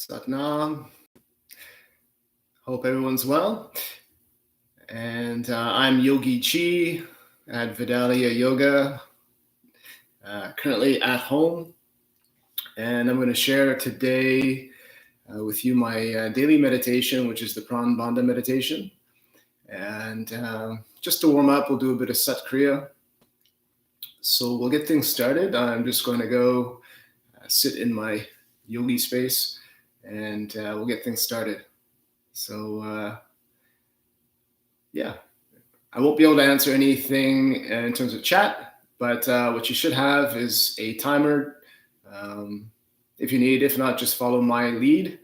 Satnam. Hope everyone's well. And I'm Yogi Chi at Vidalia Yoga, currently at home. And I'm going to share today with you my daily meditation, which is the Pran Bandha meditation. And just to warm up, we'll do a bit of Sat Kriya. So we'll get things started. I'm just going to go sit in my yogi space and we'll get things started. So I won't be able to answer anything in terms of chat, but what you should have is a timer if you need. If not, just follow my lead.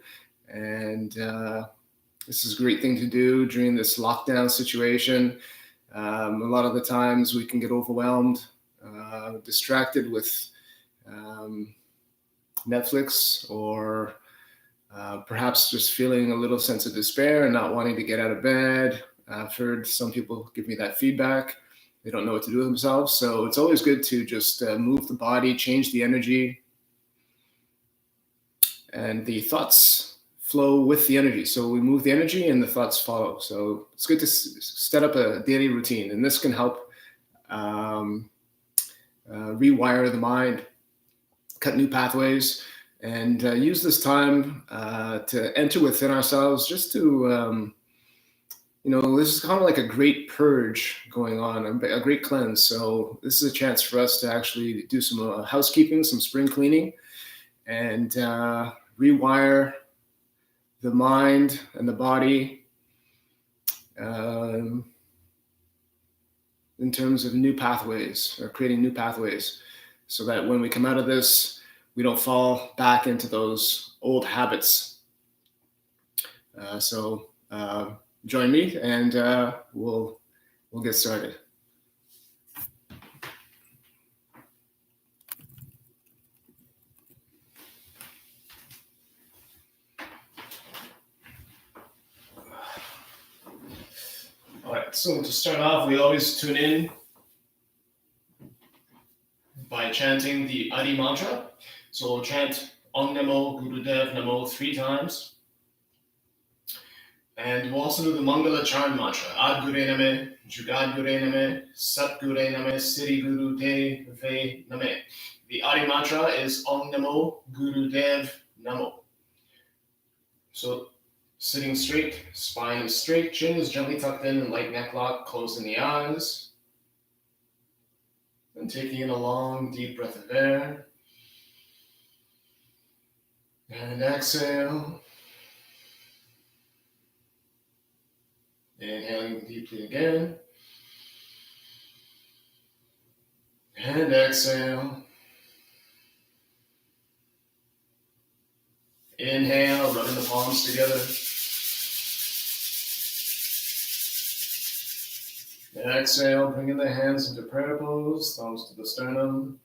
And this is a great thing to do during this lockdown situation. A lot of the times we can get overwhelmed, distracted with Netflix, or perhaps just feeling a little sense of despair and not wanting to get out of bed. I've heard some people give me that feedback. They don't know what to do with themselves. So it's always good to just move the body, change the energy, and the thoughts flow with the energy. So we move the energy and the thoughts follow. So it's good to set up a daily routine, and this can help rewire the mind, cut new pathways, and use this time to enter within ourselves, just to this is kind of like a great purge going on, a great cleanse. So this is a chance for us to actually do some housekeeping, some spring cleaning, and rewire the mind and the body in terms of new pathways, or creating new pathways, so that when we come out of this, we don't fall back into those old habits. So join me, and we'll get started. All right, so to start off, we always tune in by chanting the Adi mantra. So we'll chant Om Namo Gurudev Namo 3 times. And we'll also do the Mangala Charan mantra. Ad Gure Name, Jugad Gure Name, Sat Gure Name, Siri Guru Te Ve Name. The Adi mantra is Om Namo Gurudev Namo. So sitting straight, spine is straight, chin is gently tucked in, light neck lock, closing the eyes. And taking in a long, deep breath of air. And exhale. Inhaling deeply again. And exhale. Inhale, rubbing the palms together. Exhale, bringing the hands into prayer pose, thumbs to the sternum.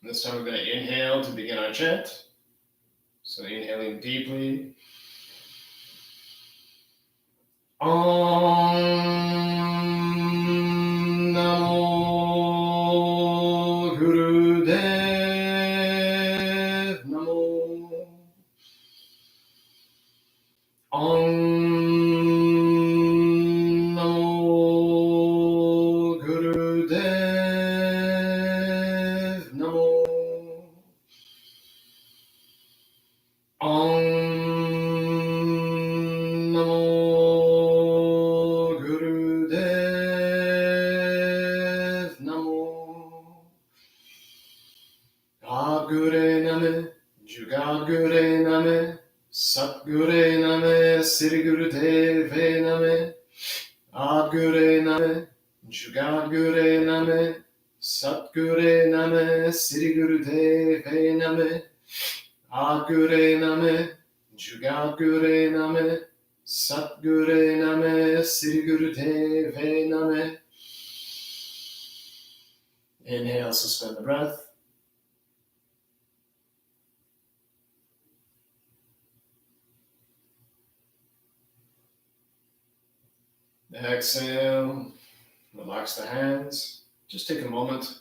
This time we're going to inhale to begin our chant. So inhaling deeply. Om Namo Gurudev Namo. Om Namo Gurudev Namo. Om Sat Gure Name, Siri Guru Te Ve Name. Ad Gure Name, Jugad Gure Name, Sat Gure Name, Siri Guru Te Ve Name. Ad Gure Name, Jugad Gure Name, Sat Gure Name, Siri Guru Te Ve Name. Inhale, suspend the breath. Exhale, relax the hands. Just take a moment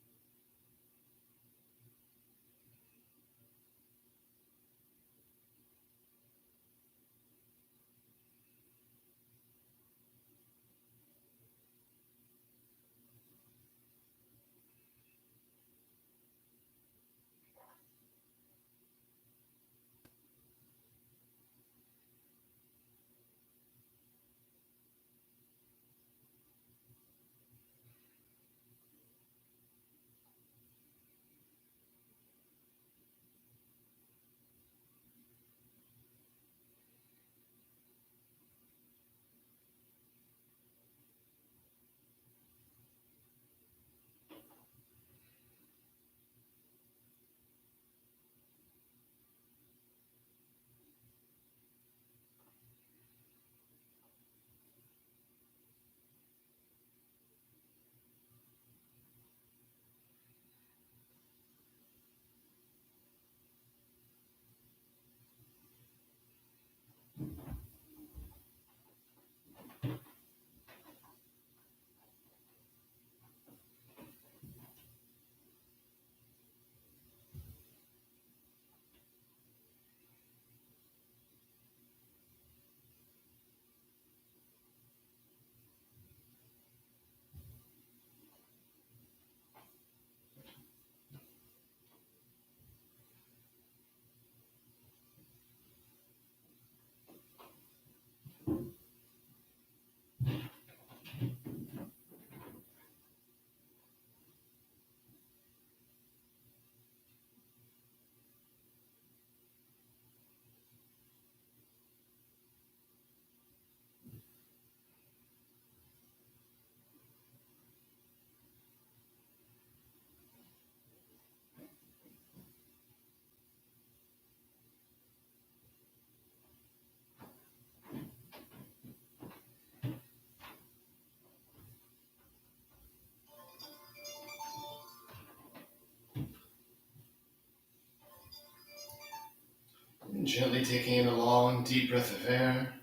Gently taking in a long, deep breath of air.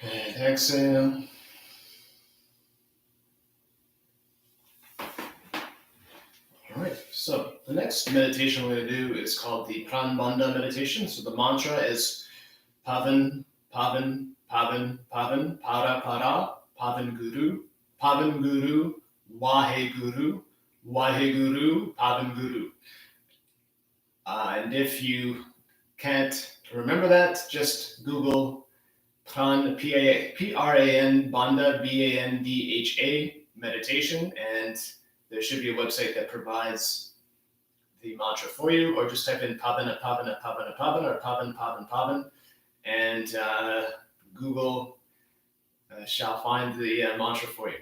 And exhale. All right, so the next meditation we're going to do is called the Pran Bandha meditation. So the mantra is Pavan, Pavan, Pavan, Pavan, Para, Para, Pavan Guru, Wahe Guru, Pavan Guru. And if you can't remember that, just Google Pran, P-R-A-N, Bandha, B-A-N-D-H-A, meditation, and there should be a website that provides the mantra for you, or just type in Pavana, Pavana, Pavana, Pavana, or Pavan, Pavan, Pavan, and Google shall find the mantra for you.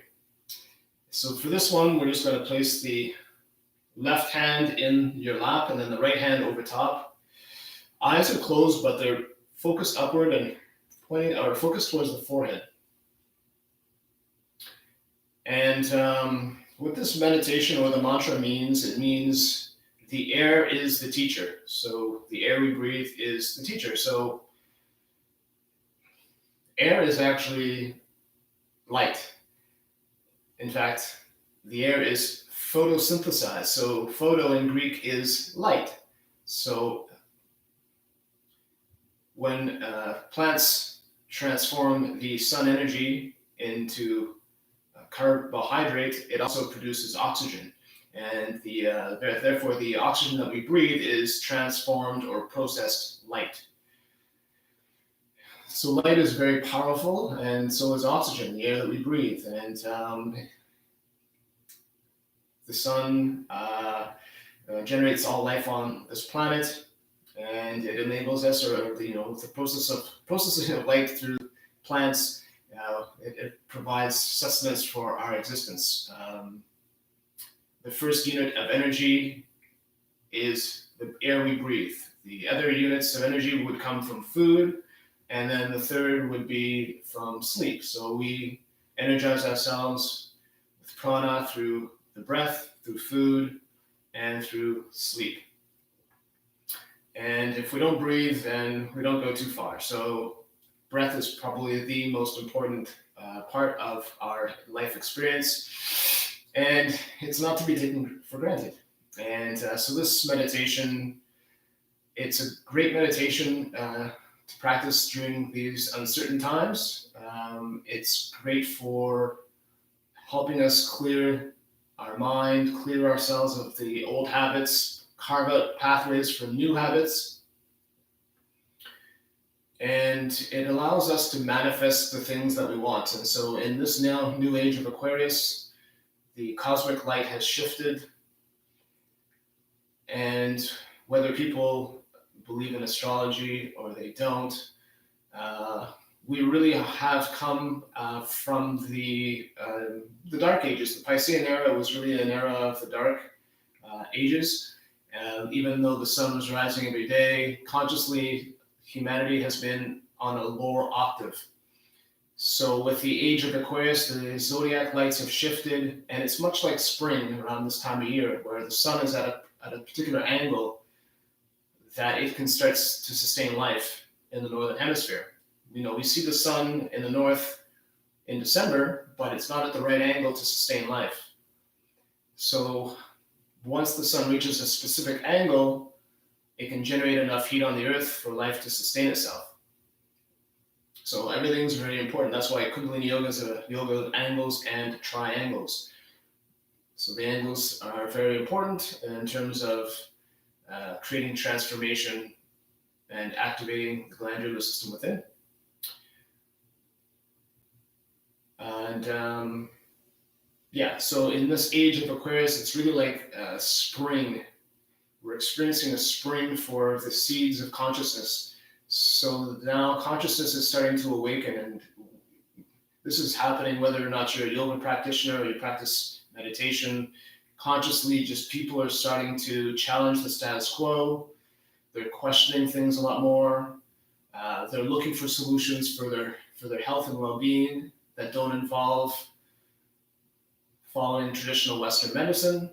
So for this one, we're just going to place the left hand in your lap and then the right hand over top. Eyes are closed, but they're focused upward and pointing or focused towards the forehead. And what this meditation or the mantra means, it means the air is the teacher. So the air we breathe is the teacher. So air is actually light. In fact, the air is photosynthesized. So photo in Greek is light. So when plants transform the sun energy into carbohydrate, it also produces oxygen. And therefore the oxygen that we breathe is transformed or processed light. So light is very powerful, and so is oxygen, the air that we breathe. And the sun generates all life on this planet, and it enables us, or the processing of light through plants. It provides sustenance for our existence. The first unit of energy is the air we breathe. The other units of energy would come from food, and then the third would be from sleep. So we energize ourselves with prana through the breath, through food, and through sleep. And if we don't breathe, then we don't go too far. So breath is probably the most important part of our life experience, and it's not to be taken for granted. And so this meditation, it's a great meditation to practice during these uncertain times. It's great for helping us clear our mind, clear ourselves of the old habits, carve out pathways for new habits. And it allows us to manifest the things that we want. And so in this now new age of Aquarius, the cosmic light has shifted. And whether people believe in astrology or they don't, we really have come from the Dark Ages. The Piscean era was really an era of the Dark Ages. Even though the sun was rising every day, consciously, humanity has been on a lower octave. So with the age of Aquarius, the zodiac lights have shifted, and it's much like spring around this time of year, where the sun is at a particular angle that it can start to sustain life in the northern hemisphere. We see the sun in the north in December, but it's not at the right angle to sustain life. So once the sun reaches a specific angle, it can generate enough heat on the earth for life to sustain itself. So everything's very important. That's why Kundalini Yoga is a yoga of angles and triangles. So the angles are very important in terms of creating transformation and activating the glandular system within. And so in this age of Aquarius, it's really like spring. We're experiencing a spring for the seeds of consciousness. So now consciousness is starting to awaken, and this is happening whether or not you're a yoga practitioner or you practice meditation. Consciously, just people are starting to challenge the status quo. They're questioning things a lot more. They're looking for solutions for their health and well-being that don't involve following traditional Western medicine.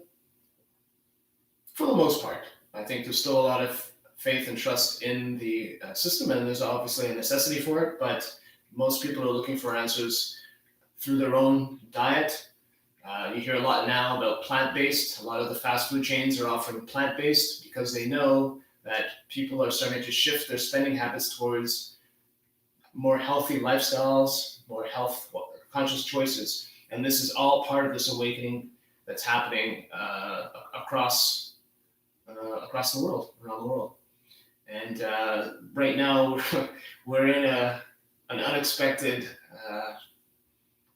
For the most part, I think there's still a lot of faith and trust in the system, and there's obviously a necessity for it, but most people are looking for answers through their own diet. You hear a lot now about plant-based. A lot of the fast food chains are offering plant-based because they know that people are starting to shift their spending habits towards more healthy lifestyles, more health-conscious choices. And this is all part of this awakening that's happening across the world, around the world. And right now, we're in an unexpected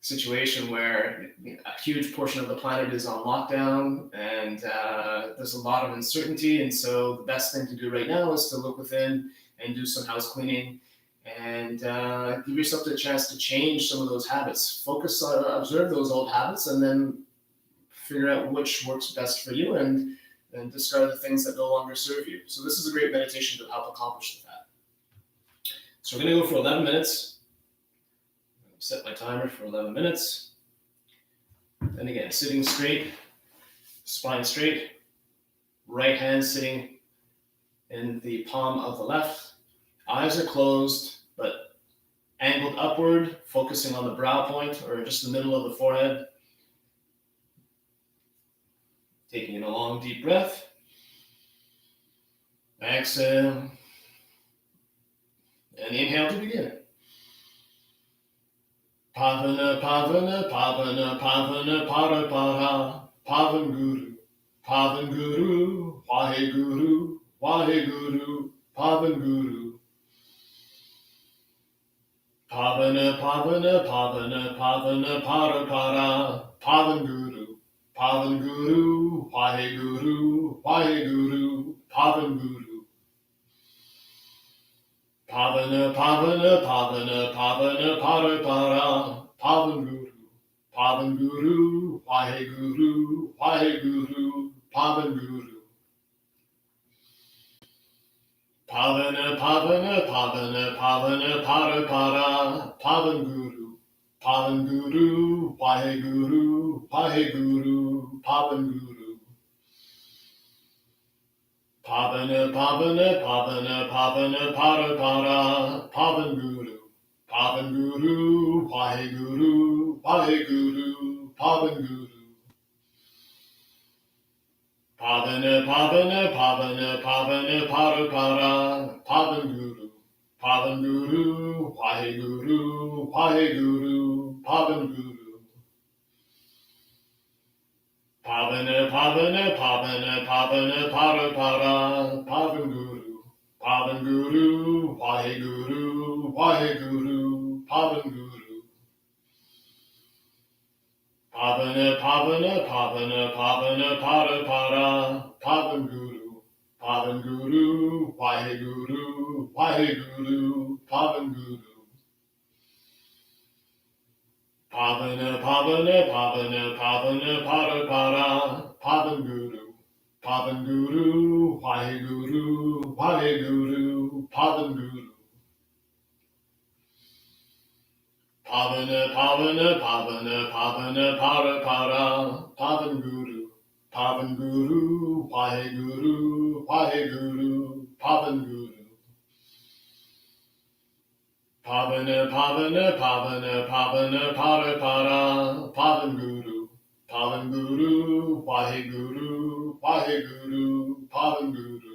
situation where a huge portion of the planet is on lockdown, and there's a lot of uncertainty. And so the best thing to do right now is to look within and do some house cleaning and give yourself a chance to change some of those habits. Focus on, observe those old habits, and then figure out which works best for you, and discard the things that no longer serve you. So this is a great meditation to help accomplish that. So we're going to go for 11 minutes. Set my timer for 11 minutes. And again, sitting straight, spine straight, right hand sitting in the palm of the left. Eyes are closed, but angled upward, focusing on the brow point or just the middle of the forehead. Taking in a long, deep breath. Exhale. And inhale to begin. Pavana, Pavana, Pavana, Pavana, Para, Para, Pavan Guru, Pavan Guru, Wahe Guru, Wahe Guru, Pavan Guru. Pavana, Pavana, Pavana, Pavana, Para, Para, Pavan Guru, Pavan Guru, Wahe Guru, Wahe Guru, Pavan Guru. Pavana, Pavana, Pavana, Pavana, Para, Para, Pavan Guru, Pavan Guru, Wahe Guru, Wahe Guru, Pavan Guru. Pavana, Pavana, Pavana, Pavana, Para, Para, Pavan Guru, Pavan Guru, Wahe Guru, Wahe Guru, Pavan Guru. Pavana, Pavana, Pavana, Pavana, Para, Para, Pavan Guru, Pavan Guru, Wahe Guru, Wahe Guru, Pavan Guru. Pavana, Pavana, Pavana, Pavana, Para, Para, Pavan Guru, Pavan Guru, Wahe Guru, Wahe Guru, Pavan Guru. Pavana, Pavana, Pavana, Pavana, Para, Para, Pavan Guru, Pavan Guru, Wahe Guru, Wahe Guru, Pavan Guru. Pavana, Pavana, Pavana, Pavana, Para, Para, Pavan Guru, Pavan Guru, Wahe Guru, Wahe Guru, Pavan Guru. Pavana, Pavana, Pavana, Pavana, Para, Para, Pavan Guru, Pavan Guru, Wahe Guru, Wahe Guru, Pavan Guru. Pavana, Pavana, Pavana, Pavana, Para, Para, Pavan Guru, Pavan Guru, Wahe Guru, Wahe Guru, Pavan Guru. Pavana, Pavana, Pavana, Pavana, Para, Para, Pavan Guru, Pavan Guru, Wahe Guru, Wahe Guru, Pavan Guru.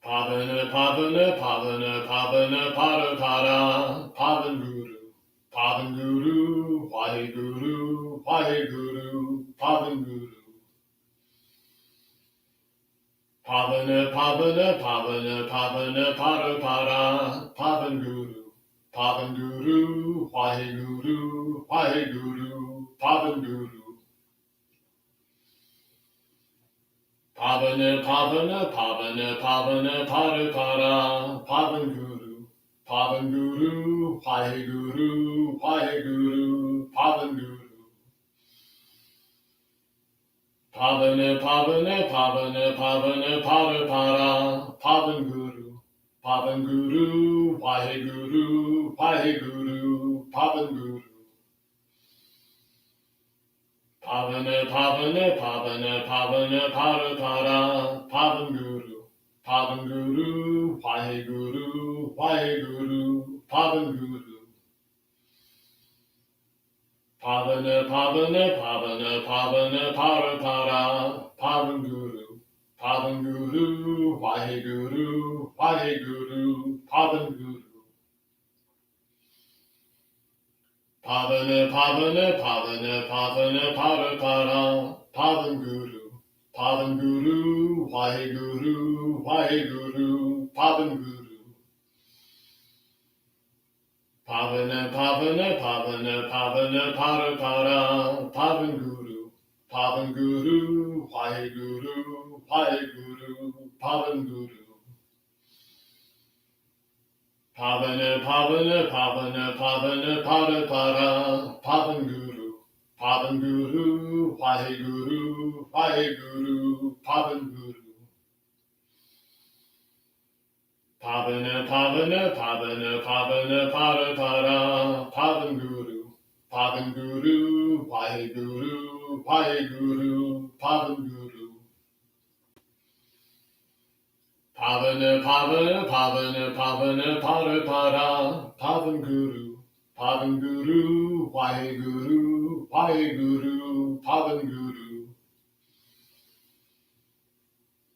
Pavana, Pavana, Pavana, Pavana, Para, Para, Pavan Guru, Pavan Guru, Wahe Guru, Wahe Guru, Pavan Guru. Pavana, Pavana, Pavana, Pavana, Para, Para, Pavan Guru, Pavan Guru, Wahe Guru, Wahe Guru, Pavan Guru. Pavana, Pavana, Pavana, Pavana, Para, Para, Pavan Guru, Pavan Guru, Wahe Guru, Wahe Guru, Pavan Guru. Pavana, Pavana, Pavana, Pavana, Para, Para, Pavan Guru, Pavan Guru, Wahe Guru, Wahe Guru, Pavan Guru. Pavana, Pavana, Pavana, Pavana, Para, Para, Pavan Guru, Pavan Guru, Vaheguru, Vaheguru, Pavan Guru. Pavana, Pavana, Pavana, Pavana, Para, Para, Pavan Guru, Pavan Guru, Vaheguru, Vaheguru, Pavan Guru. Pavana, Pavana, Pavana, Pavana, Para, Para, Pavan Guru, Pavan Guru, Vaheguru, Vaheguru, Pavan Guru. Pavana, Pavana, Pavana, Pavana, Para, Para, Pavan Guru, Pavan Guru, Vaheguru, Vaheguru, Pavan Guru. Pavana, Pavana, Pavana, Pavana, Para, Para, Pavan Guru, Pavan Guru, Vaheguru, Vaheguru, Pavan Guru. Pavana, Pavana, Pavana, Pavana, Para, Para, Pavan Guru, Pavan Guru, Vaheguru, Vaheguru, Pavan Guru. Pavana, Pavana, Pavana, Pavana, Para, Para, Pavan Guru, Pavan Guru, Vaheguru, Vaheguru, Pavan Guru.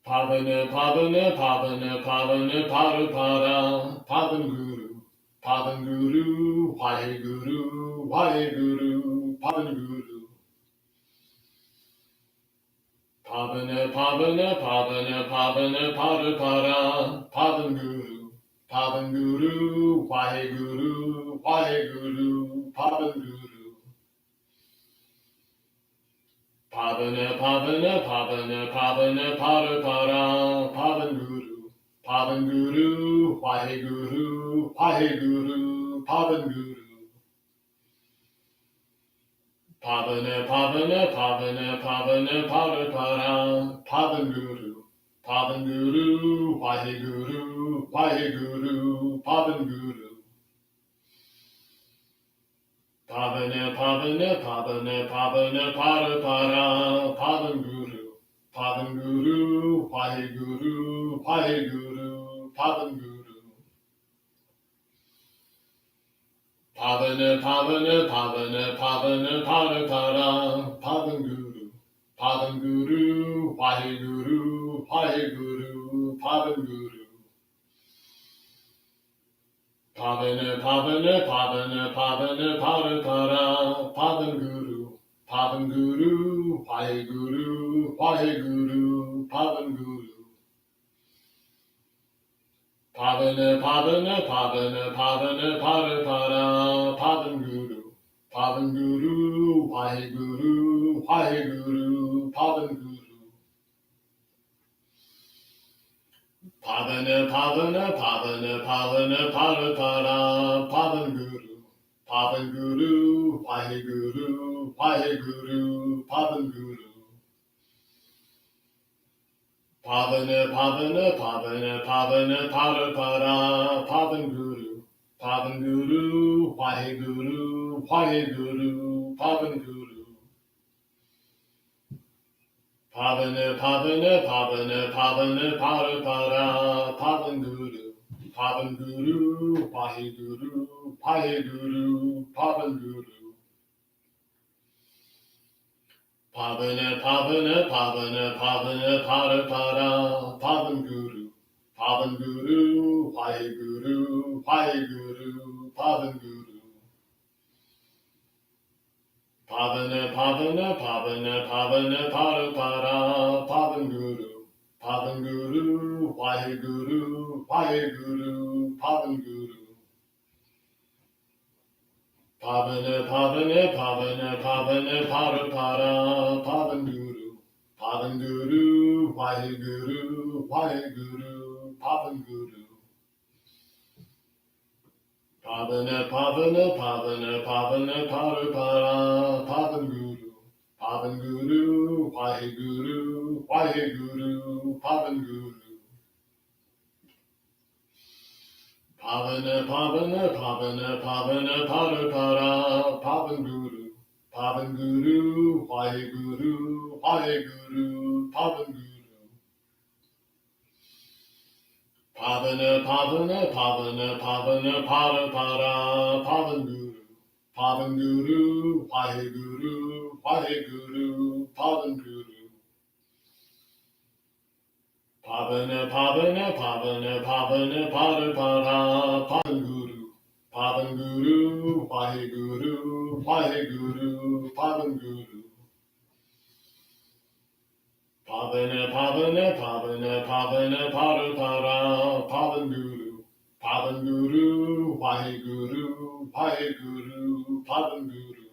Pavana, Pavana, Pavana, Pavana, Para, Para, Pavan Guru, Pavan Guru, Vaheguru, Vaheguru, Pavan Guru. Pavana, Pavana, Pavana, Pavana, Para, Para, Pavan Guru, Pavan Guru, Vaheguru, Vaheguru, Pavan Guru. Pavana, Pavana, Pavana, Pavana, Para, Para, Pavan Guru, Pavan Guru, Vaheguru, Vaheguru, Pavan Guru. Pavana, Pavana, Pavana, Pavana, Para, Para, Pavan Guru, Pavan Guru, Vaheguru, Vaheguru, Pavan Guru. Pavana, Pavana, Pavana, Pavana, Para, Para, Pavan Guru, Pavan Guru, Vaheguru, Vaheguru, Pavan Guru. Pavana, Pavana, Pavana, Pavana, Para, Para, Pavan Guru, Pavan Guru, Vaheguru, Vaheguru, Pavan Guru. Pavana, Pavana, Pavana, Pavana, Para, Para, Pavan Guru, Pavan Guru, Vaheguru, Vaheguru, Pavan Guru. Pavana, Pavana, Pavana, Pavana, Para, Para, Pavan Guru, Pavan Guru, Vaheguru, Vaheguru, Pavan Guru. Pavana, Pavana, Pavana, Pavana, Para, Para, Pavan Guru, Pavan Guru, Vaheguru, Vaheguru, Pavan Guru. Pavana, Pavana, Pavana, Pavana, Para, Para, Pavan Guru, Pavan Guru, Vaheguru, Vaheguru, Pavan Guru. Pavana, Pavana, Pavana, Pavana, Para, Para, Pavan Guru, Pavan Guru, Vaheguru, Vaheguru, Pavan Guru. Pavana, Pavana, Pavana, Pavana, Para, Para, Pavan Guru, Pavan Guru, Vaheguru, Vaheguru, Pavan Guru. Pavana, Pavana, Pavana, Pavana, Para, Para, Pavan Guru, Pavan Guru, Vaheguru, Vaheguru, Pavan Guru. Pavana, Pavana, Pavana, Pavana, Para, Para, Pavan Guru, Pavan Guru, Vaheguru, Vaheguru, Pavan Guru. Pavana, Pavana, Pavana, Pavana, Para, Para, Pavan Guru, Pavan Guru, Vaheguru, Vaheguru, Pavan Guru. Pavana, Pavana, Pavana, Pavana, Para, Para, Pavan Guru, Pavan Guru, Waheguru, Waheguru, Pavan Guru. Pavana, Pavana, Pavana, Pavana, Pada, Pada, Pavan Guru. Pavan Guru, Waheguru, Waheguru, Pavan Guru. Pavana, Pavana, Pavana, Pavana, Pada, Pada, Pavan Guru. Pavan Guru, Waheguru, Waheguru, Pavan Guru. Pavana, Pavana, Pavana, Pavana, Pada, Pada, Pavan Guru. Pavan Guru, Waheguru, Waheguru, Pavan Guru.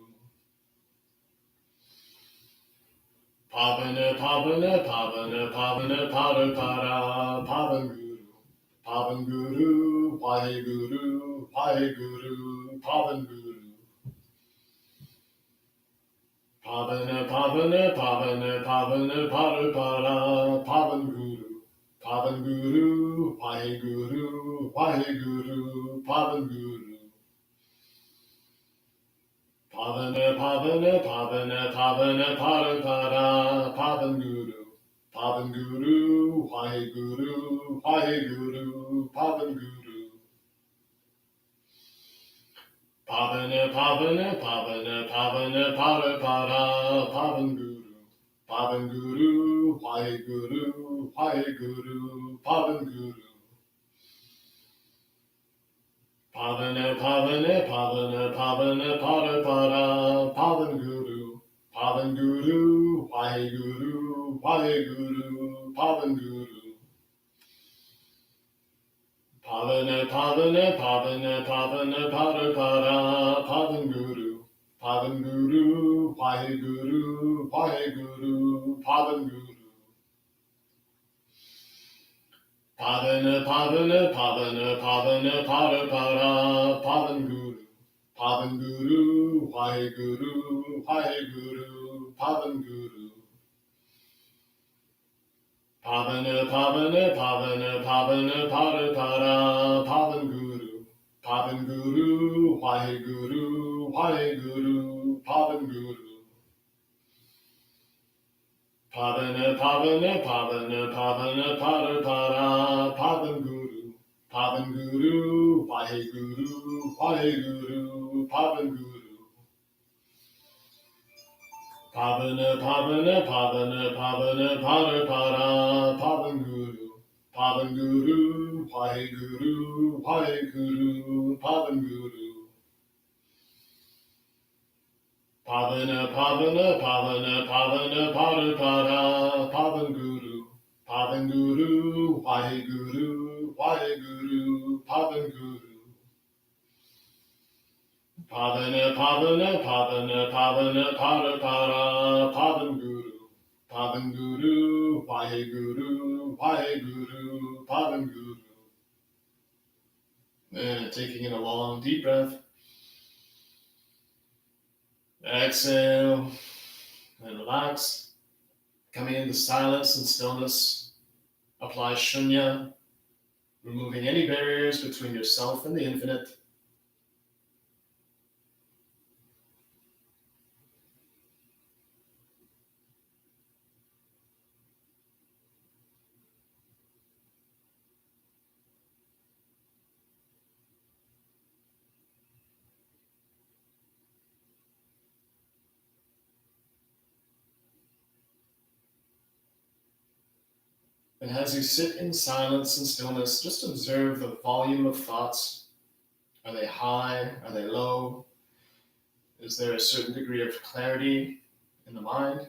Pavana, Pavana, Pavana, Pavana, Pada, Pada, Pavan Guru. Pavan Guru, Waheguru, Waheguru, Pavan Guru. Pavana, Pavana, Pavana, Pavana, Pada, Pada, Pavan Guru. Pavan Guru, Waheguru, Waheguru, Pavan Guru. Pavana, Pavana, Pavana, Pavana, Pada, Pada, Pavan Guru. Pavan Guru, Waheguru, Waheguru, Pavan Guru. Pavana, Pavana, Pavana, Pavana, Pada, Pada, Pavan Guru. Pavan Guru, Waheguru, Waheguru, Pavan Guru. Pavana, Pavana, Pavana, Pavana, Pada, Pada, Pavan Guru. Pavan Guru, Waheguru, Waheguru, Pavan Guru. Pavana, Pavana, Pavana, Pavana, Pada, Pada, Pavan Guru. Pavan Guru, Waheguru, Waheguru, Pavan Guru. Pavana, Pavana, Pavana, Pavana, Pada, Pada, Pavan Guru. Pavan Guru, Waheguru, Waheguru, Pavan Guru. Pavana, Pavana, Pavana, Pavana, Pada, Pada, Pavan Guru. Pavan Guru, Waheguru, Waheguru, Pavan Guru. Pavana, Pavana, Pavana, Pavana, Pada, Pada, Pavan Guru. Pavan Guru, Waheguru, Waheguru, Pavan Guru. Pavana, Pavana, Pavana, Pavana, Pada, Pada, Pavan Guru. Pavan Guru, Waheguru, Waheguru, Pavan Guru. Pavana, Pavana, Pavana, Pavana, Pada, Pada, Pavan Guru. Pavan Guru, Waheguru, Waheguru, Pavan Guru. Pavana, Pavana, Pavana, Pavana, Pada, Pada, Pavan Guru. Pavan Guru, Waheguru, Waheguru, Pavan Guru. And taking in a long, deep breath. Exhale and relax. Coming into silence and stillness. Apply shunya, removing any barriers between yourself and the infinite. And as you sit in silence and stillness, just observe the volume of thoughts. Are they high? Are they low? Is there a certain degree of clarity in the mind?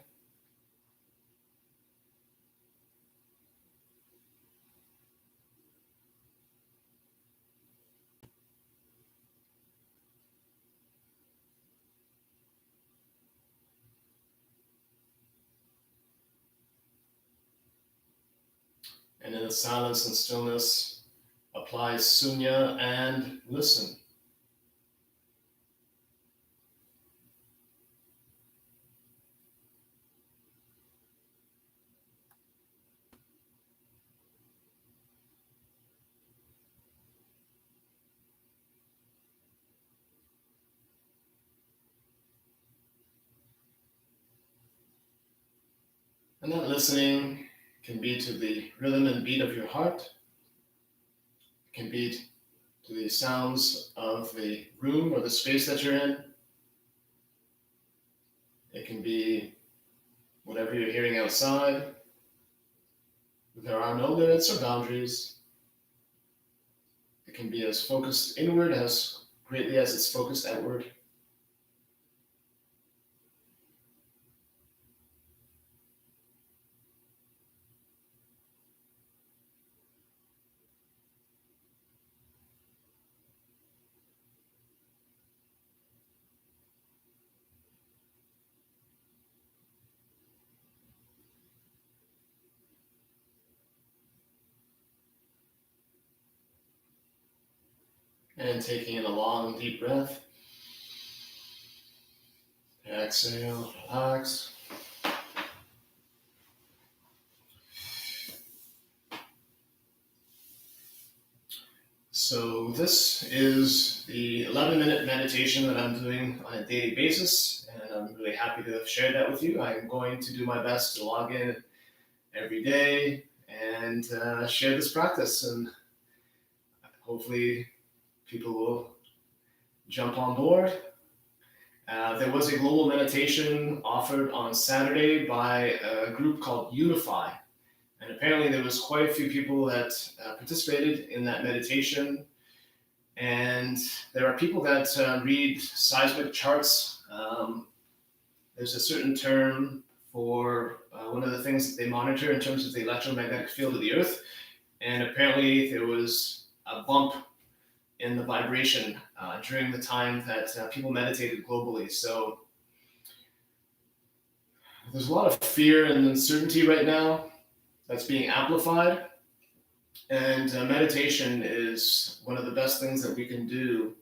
And in the silence and stillness, apply sunya and listen. And that listening can be to the rhythm and beat of your heart. It can be to the sounds of the room or the space that you're in. It can be whatever you're hearing outside. There are no limits or boundaries. It can be as focused inward as greatly as it's focused outward. And taking in a long, deep breath. Exhale, relax. So this is the 11-minute meditation that I'm doing on a daily basis, and I'm really happy to have shared that with you. I'm going to do my best to log in every day and share this practice, and hopefully people will jump on board. There was a global meditation offered on Saturday by a group called Unify. And apparently there was quite a few people that participated in that meditation. And there are people that read seismic charts. There's a certain term for one of the things that they monitor in terms of the electromagnetic field of the Earth. And apparently there was a bump in the vibration during the time that people meditated globally. So there's a lot of fear and uncertainty right now that's being amplified. And meditation is one of the best things that we can do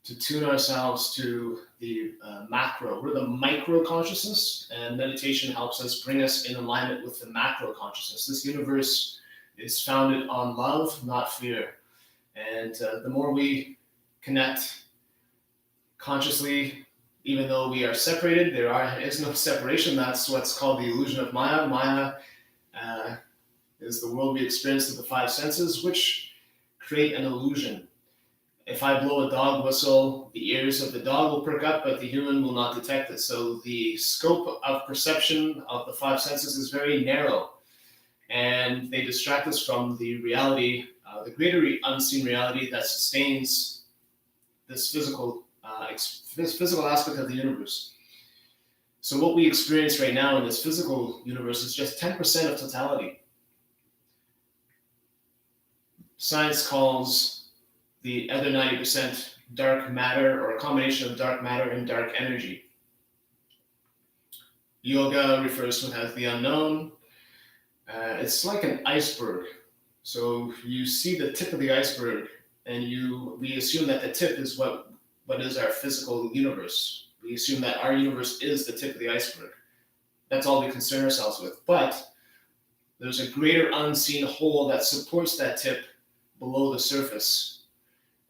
to tune ourselves to the macro. We're the micro consciousness, and meditation helps us bring us in alignment with the macro consciousness. This universe is founded on love, not fear. And the more we connect consciously, even though we are separated, there is no separation. That's what's called the illusion of Maya. Maya is the world we experience through the five senses, which create an illusion. If I blow a dog whistle, the ears of the dog will perk up, but the human will not detect it. So the scope of perception of the five senses is very narrow, and they distract us from the reality, the greater unseen reality that sustains this physical aspect of the universe. So what we experience right now in this physical universe is just 10% of totality. Science calls the other 90% dark matter, or a combination of dark matter and dark energy. Yoga refers to it as the unknown. It's like an iceberg. So you see the tip of the iceberg, and we assume that the tip is what is our physical universe. We assume that our universe is the tip of the iceberg. That's all we concern ourselves with. But there's a greater unseen whole that supports that tip below the surface.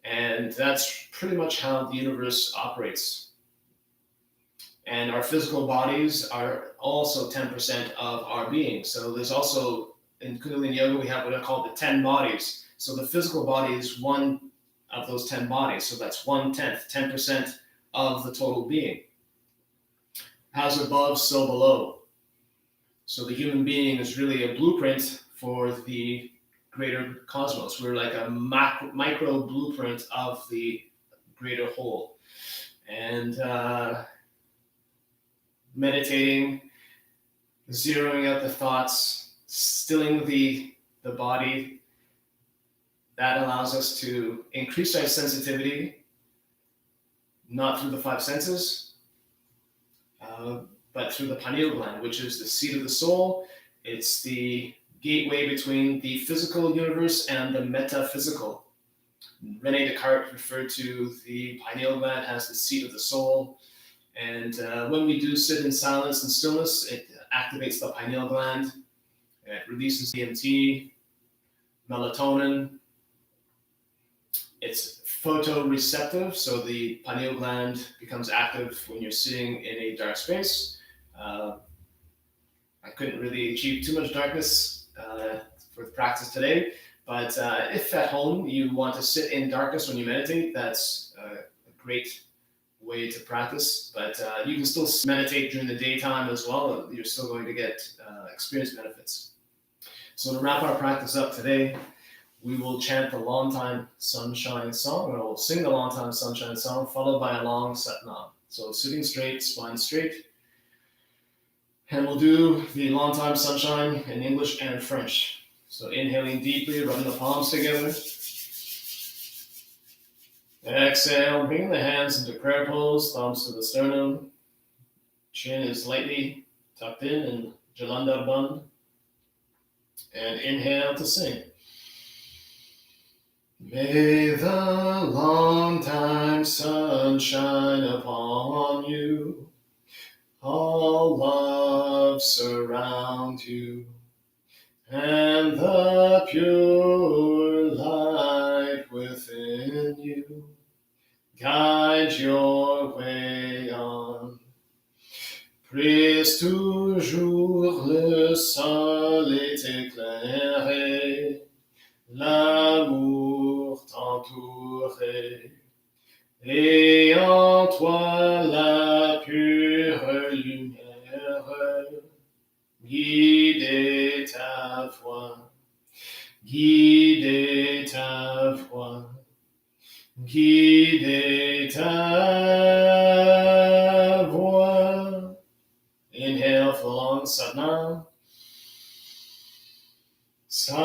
And that's pretty much how the universe operates. And our physical bodies are also 10% of our being. So there's also, in Kundalini Yoga, we have what are called the 10 bodies. So the physical body is one of those 10 bodies. So that's 1/10, 10% of the total being. As above, so below. So the human being is really a blueprint for the greater cosmos. We're like a micro blueprint of the greater whole. And meditating, zeroing out the thoughts, stilling the body, that allows us to increase our sensitivity, not through the five senses, but through the pineal gland, which is the seat of the soul. It's the gateway between the physical universe and the metaphysical. René Descartes referred to the pineal gland as the seat of the soul. And when we do sit in silence and stillness, it activates the pineal gland. It releases DMT, melatonin. It's photoreceptive, so the pineal gland becomes active when you're sitting in a dark space. I couldn't really achieve too much darkness for the practice today, but if at home you want to sit in darkness when you meditate, that's a great way to practice. But you can still meditate during the daytime as well. You're still going to get experience benefits. So to wrap our practice up today, we will chant the Long Time Sunshine song, or we'll sing the Long Time Sunshine song, followed by a long Sat Nam. So sitting straight, spine straight. And we'll do the Long Time Sunshine in English and French. So inhaling deeply, rubbing the palms together. Exhale, bringing the hands into prayer pose, thumbs to the sternum. Chin is lightly tucked in Jalandhar Bandh. And inhale to sing. May the long time sun shine upon you. All love surround you, and the pure light within you guide your way on. Prise toujours le soleil t'éclairer, l'amour t'entourer, et en toi la pure lumière, guider ta voix, guider ta voix, guider ta voix. Inhale for long Sat Nam. Sat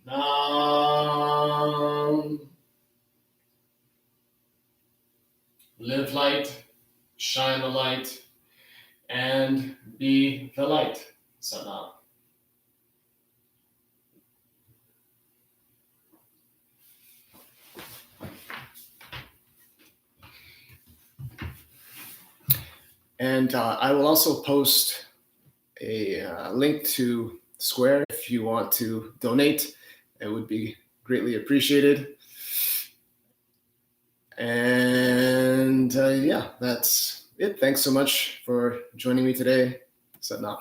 Nam. Live light, shine the light, and be the light. Sat Nam. And I will also post a link to Square if you want to donate. It would be greatly appreciated. And yeah, that's it. Thanks so much for joining me today. Sat Nam.